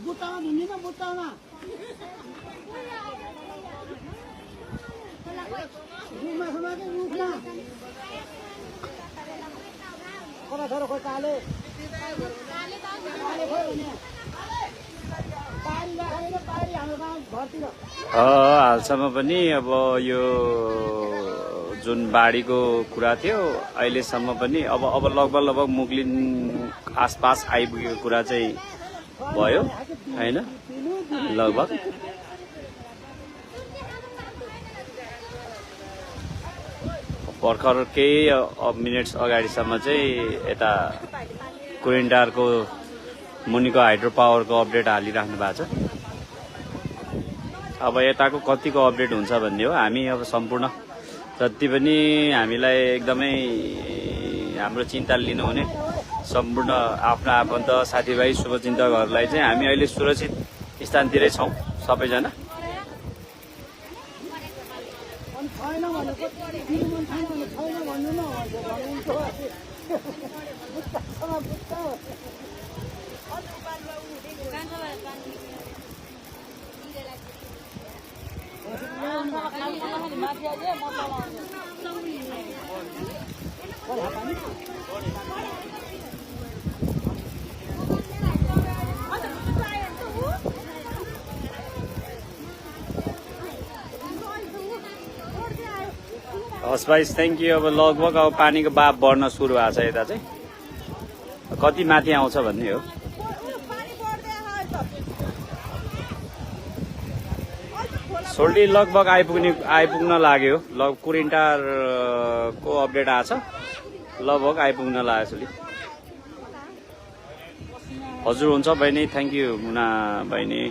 बुट्टामा धुन्दिन बुट्टामा रुखमा समाके रुखमा कता छोरो खोइ काले काले खोइ भने पारी राखेर पारी हाम्रो गाउँ घरतिर हालसम्म पनि अब यो जुन बाढीको कुरा थियो अहिलेसम्म पनि अब लगभग मुगलिन आसपास आइपुगेको कुरा चाहिँ भयो हैन लगभग भर्खर केही मिनट्स अगाडिसम्म चाहिँ यता कुरिन्डारको मुनिको हाइड्रो पावरको अपडेट हालिराख्नु भएको छ। अब यताको कतिको अपडेट हुन्छ भन्ने हो। हामी अब सम्पूर्ण जति पनि हामीलाई एकदमै हाम्रो चिन्ता लिनुहुने सम्पूर्ण आफ्ना आफन्त साथीभाइ शुभचिन्तकहरूलाई चाहिँ हामी अहिले सुरक्षित स्थानतिरै छौँ सबैजना। हस् भाइ थ्याङ्क यू। अब लगभग अब पानीको बाफ बढ्न सुरु भएको छ यता चाहिँ कति माथि आउँछ भन्ने हो। सोल्टी लगभग आइपुग्न लाग्यो। कुरिन्टारको अपडेट आछ लगभग आइपुग्न लाग्यो सोल्टी। हजुर हुन्छ बहिनी थ्याङ्क यू मुना बहिनी।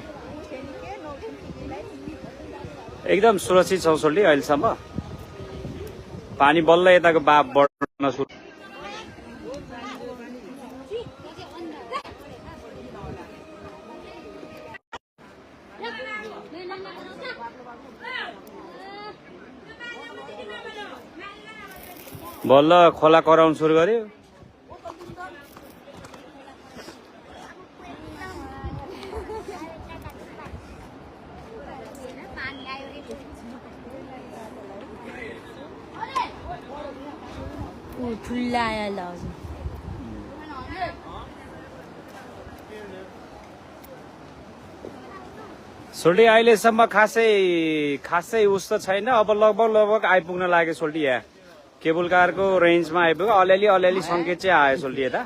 एकदम सुरक्षित छौँ सोल्टी अहिलेसम्म। पानी बल्ल यताको बाफ बढ्न सुरु बल्ल खोला कराउन सुरु गर्यो। सोल्टी अहिलेसम्म खासै उस त छैन। अब लगभग आइपुग्न लाग्यो सोल्टी। यहाँ केबुल कारको रेन्जमा आइपुग्यो। अलिअलि सङ्केत चाहिँ आयो सोल्टी यता।